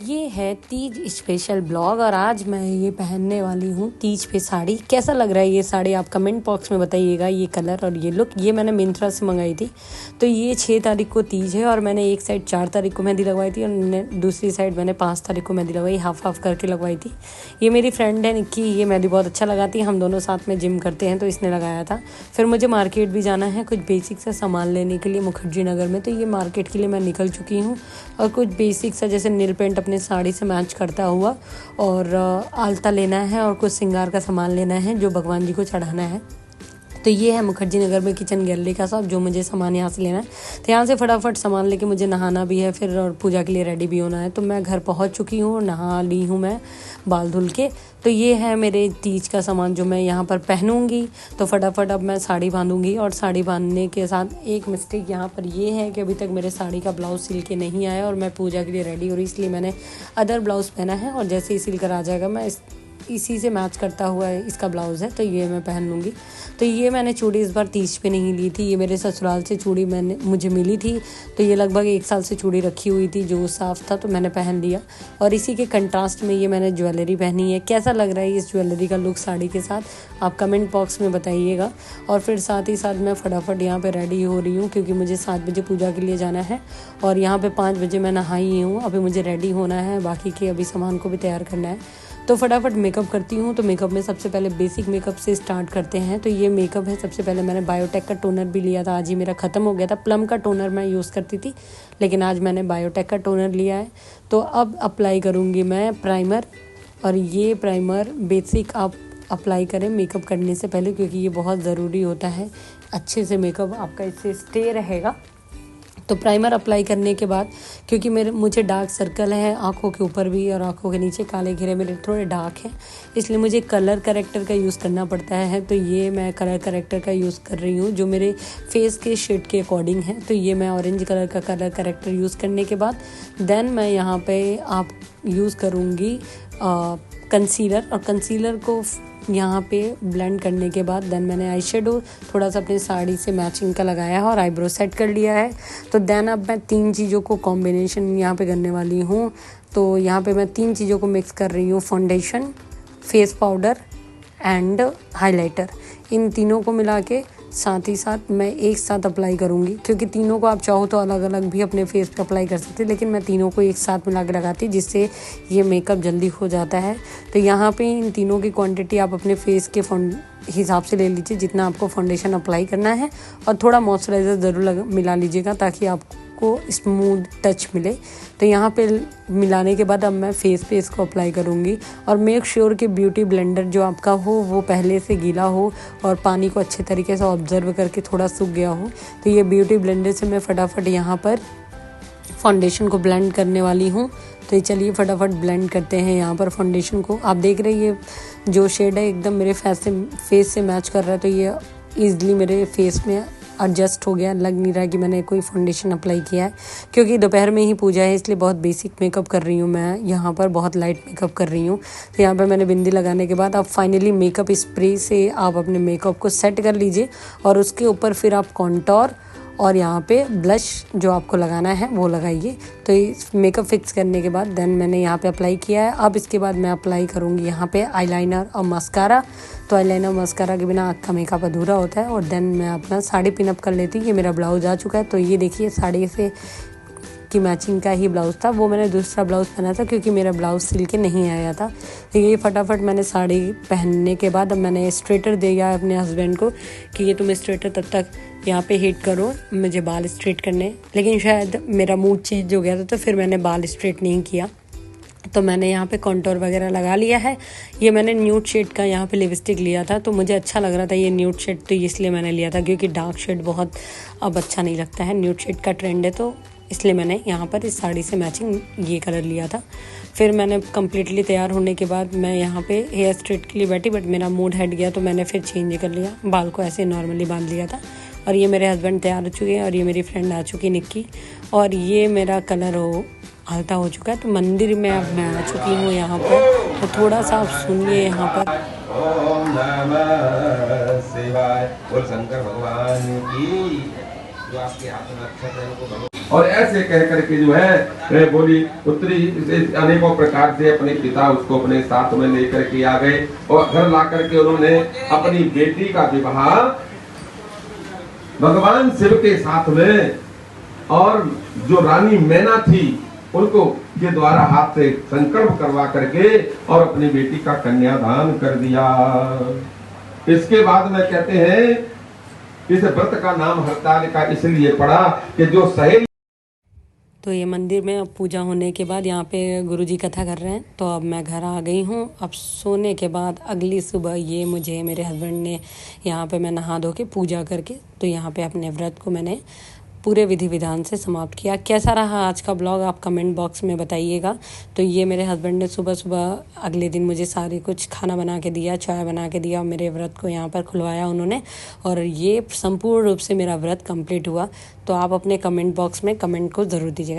ये है Teej special blog और आज मैं ये पहनने वाली हूँ तीज पे साड़ी। कैसा लग रहा है ये साड़ी आप कमेंट बॉक्स में बताइएगा। ये कलर और ये लुक ये मैंने मिंत्रा से मंगाई थी। तो ये 6 तारीख को तीज है और मैंने एक साइड 4 तारीख को मेहंदी लगवाई थी और दूसरी साइड मैंने 5 तारीख को मेहंदी लगवाई, हाफ करके लगवाई थी। ये मेरी फ्रेंड है निक्की, ये मेहंदी बहुत अच्छा लगाती है। हम दोनों साथ में जिम करते हैं तो इसने लगाया था। फिर मुझे मार्केट भी जाना है कुछ बेसिक सा सामान लेने के लिए मुखर्जी नगर में। तो ये मार्केट के लिए मैं निकल चुकी हूँ और कुछ बेसिक सा जैसे नील पेंट अपने साड़ी से मैच करता हुआ और आलता लेना है और कुछ श्रृंगार का सामान लेना है जो भगवान जी को चढ़ाना है। तो ये है मुखर्जी नगर में किचन गैलरी का शॉप, जो मुझे सामान यहाँ से लेना है। तो यहाँ से फटाफट सामान लेके मुझे नहाना भी है फिर और पूजा के लिए रेडी भी होना है। तो मैं घर पहुँच चुकी हूँ, नहा ली हूँ मैं बाल धुल के। तो ये है मेरे तीज का सामान जो मैं यहाँ पर पहनूंगी। तो फटाफट अब मैं साड़ी बांधूंगी और साड़ी बांधने के साथ एक मिस्टेक यहाँ पर ये है कि अभी तक मेरे साड़ी का ब्लाउज सिल के नहीं आया और मैं पूजा के लिए रेडी हो रही, इसलिए मैंने अदर ब्लाउज पहना है और जैसे ही सिल कर आ जाएगा मैं इसी से मैच करता हुआ इसका ब्लाउज़ है तो ये मैं पहन लूँगी। तो ये मैंने चूड़ी इस बार तीज पे नहीं ली थी, ये मेरे ससुराल से चूड़ी मुझे मिली थी। तो ये लगभग 1 साल से चूड़ी रखी हुई थी, जो साफ़ था तो मैंने पहन लिया। और इसी के कंट्रास्ट में ये मैंने ज्वेलरी पहनी है। कैसा लग रहा है इस ज्वेलरी का लुक साड़ी के साथ आप कमेंट बॉक्स में बताइएगा। और फिर साथ ही साथ मैं फटाफट यहाँ पर रेडी हो रही हूँ क्योंकि मुझे 7 बजे पूजा के लिए जाना है और यहाँ पर 5 बजे मैं नहाई हूँ। अभी मुझे रेडी होना है, बाकी के अभी सामान को भी तैयार करना है। तो फटाफट मेकअप करती हूँ। तो मेकअप में सबसे पहले बेसिक मेकअप से स्टार्ट करते हैं। तो ये मेकअप है, सबसे पहले मैंने बायोटेक का टोनर भी लिया था, आज ही मेरा ख़त्म हो गया था। प्लम का टोनर मैं यूज़ करती थी लेकिन आज मैंने बायोटेक का टोनर लिया है। तो अब अप्लाई करूँगी मैं प्राइमर और ये प्राइमर बेसिक आप अप्लाई करें मेकअप करने से पहले क्योंकि ये बहुत ज़रूरी होता है। अच्छे से मेकअप आपका इससे स्टे रहेगा। तो प्राइमर अप्लाई करने के बाद क्योंकि मुझे डार्क सर्कल है आँखों के ऊपर भी और आँखों के नीचे काले घेरे मेरे थोड़े डार्क हैं, इसलिए मुझे कलर करेक्टर का यूज़ करना पड़ता है। तो ये मैं कलर करेक्टर का यूज़ कर रही हूँ जो मेरे फेस के शेड के अकॉर्डिंग है। तो ये मैं ऑरेंज कलर का कलर करेक्टर यूज़ करने के बाद देन मैं यहाँ पे आप यूज़ करूँगी कंसीलर और कंसीलर को यहाँ पे ब्लेंड करने के बाद देन मैंने आई शेडो थोड़ा सा अपनी साड़ी से मैचिंग का लगाया है और आईब्रो सेट कर लिया है। तो देन अब मैं 3 चीज़ों को कॉम्बिनेशन यहाँ पे करने वाली हूँ। तो यहाँ पे मैं 3 चीज़ों को मिक्स कर रही हूँ, foundation, face powder and highlighter. इन तीनों को मिला के साथ ही साथ मैं एक साथ अप्लाई करूँगी क्योंकि तीनों को आप चाहो तो अलग अलग भी अपने फेस पे अप्लाई कर सकते हैं, लेकिन मैं तीनों को एक साथ मिला के लगाती जिससे ये मेकअप जल्दी हो जाता है। तो यहाँ पे इन तीनों की क्वांटिटी आप अपने फेस के हिसाब से ले लीजिए जितना आपको फाउंडेशन अप्लाई करना है और थोड़ा मॉइस्चराइज़र ज़रूर मिला लीजिएगा ताकि आपको स्मूथ टच मिले। तो यहाँ पे मिलाने के बाद अब मैं फेस पे इसको अप्लाई करूँगी और मेक श्योर कि ब्यूटी ब्लेंडर जो आपका हो वो पहले से गीला हो और पानी को अच्छे तरीके से ऑब्जर्व करके थोड़ा सूख गया हो। तो ये ब्यूटी ब्लेंडर से मैं फटाफट यहाँ पर फाउंडेशन को ब्लेंड करने वाली हूँ। तो चलिए फटाफट ब्लेंड करते हैं यहाँ पर फाउंडेशन को। आप देख रहे हैं ये जो शेड है एकदम मेरे फेस से मैच कर रहा है। तो ये ईजिली मेरे फेस में एडजस्ट हो गया, लग नहीं रहा कि मैंने कोई फाउंडेशन अप्लाई किया है क्योंकि दोपहर में ही पूजा है इसलिए बहुत बेसिक मेकअप कर रही हूँ मैं यहाँ पर, बहुत लाइट मेकअप कर रही हूँ। तो यहाँ पर मैंने बिंदी लगाने के बाद आप फाइनली मेकअप स्प्रे से आप अपने मेकअप को सेट कर लीजिए और उसके ऊपर फिर आप कॉन्टोर और यहाँ पे ब्लश जो आपको लगाना है वो लगाइए। तो इस मेकअप फिक्स करने के बाद देन मैंने यहाँ पे अप्लाई किया है। अब इसके बाद मैं अप्लाई करूँगी यहाँ पे आईलाइनर और मस्कारा। तो आईलाइनर मस्कारा के बिना आँख का मेकअप अधूरा होता है। और देन मैं अपना साड़ी पिनअप कर लेती हूँ। ये मेरा ब्लाउज आ चुका है। तो ये देखिए साड़ी से की मैचिंग का ही ब्लाउज़ था, वो मैंने दूसरा ब्लाउज़ पहना था क्योंकि मेरा ब्लाउज़ सिल के नहीं आया था। तो ये फटाफट मैंने साड़ी पहनने के बाद अब मैंने स्ट्रेटर दिया अपने हस्बैंड को कि ये तुम स्ट्रेटर तब तक यहाँ पे हीट करो, मुझे बाल स्ट्रेट करने। लेकिन शायद मेरा मूड चेंज हो गया था तो फिर मैंने बाल स्ट्रेट नहीं किया। तो मैंने यहाँ पे कॉन्टोर वगैरह लगा लिया है। ये मैंने न्यूड शेड का यहाँ पे लिपस्टिक लिया था तो मुझे अच्छा लग रहा था ये न्यूड शेड, तो इसलिए मैंने लिया था क्योंकि डार्क शेड बहुत अब अच्छा नहीं लगता है। न्यूड शेड का ट्रेंड है तो इसलिए मैंने यहाँ पर इस साड़ी से मैचिंग ये कलर लिया था। फिर मैंने कम्प्लीटली तैयार होने के बाद मैं यहाँ पे हेयर स्ट्रेट के लिए बैठी, बट मेरा मूड हट गया तो मैंने फिर चेंज कर लिया, बाल को ऐसे नॉर्मली बांध लिया था। और ये मेरे हस्बैंड तैयार हो चुके हैं और ये मेरी फ्रेंड आ चुकी निक्की और ये मेरा कलर हल्का हो चुका है। तो मंदिर में अब मैं आ चुकी हूँ यहाँ पर। तो थोड़ा सा आप सुनिए यहाँ पर। ओम नमः शिवाय। बोल शंकर भगवान की। जो आपके हाथ में अक्षत है उनको और ऐसे कह करके जो है बोली पुत्री अनेकों प्रकार से अपने पिता उसको अपने साथ में लेकर के आ गए और घर ला करके उन्होंने अपनी बेटी का विवाह भगवान शिव के साथ में और जो रानी मैना थी उनको के द्वारा हाथ से संकल्प करवा करके और अपनी बेटी का कन्यादान कर दिया। इसके बाद में कहते हैं इस व्रत का नाम हड़ताल का इसलिए पड़ा कि जो सहेली। तो ये मंदिर में अब पूजा होने के बाद यहाँ पे गुरुजी कथा कर रहे हैं। तो अब मैं घर आ गई हूँ। अब सोने के बाद अगली सुबह ये मुझे मेरे हस्बैंड ने यहाँ पे मैं नहा धो के पूजा करके तो यहाँ पे अपने व्रत को मैंने पूरे विधि विधान से समाप्त किया। कैसा रहा आज का ब्लॉग आप कमेंट बॉक्स में बताइएगा। तो ये मेरे हस्बैंड ने सुबह सुबह अगले दिन मुझे सारी कुछ खाना बना के दिया, चाय बना के दिया, मेरे व्रत को यहाँ पर खुलवाया उन्होंने और ये संपूर्ण रूप से मेरा व्रत कंप्लीट हुआ। तो आप अपने कमेंट बॉक्स में कमेंट को ज़रूर दीजिएगा।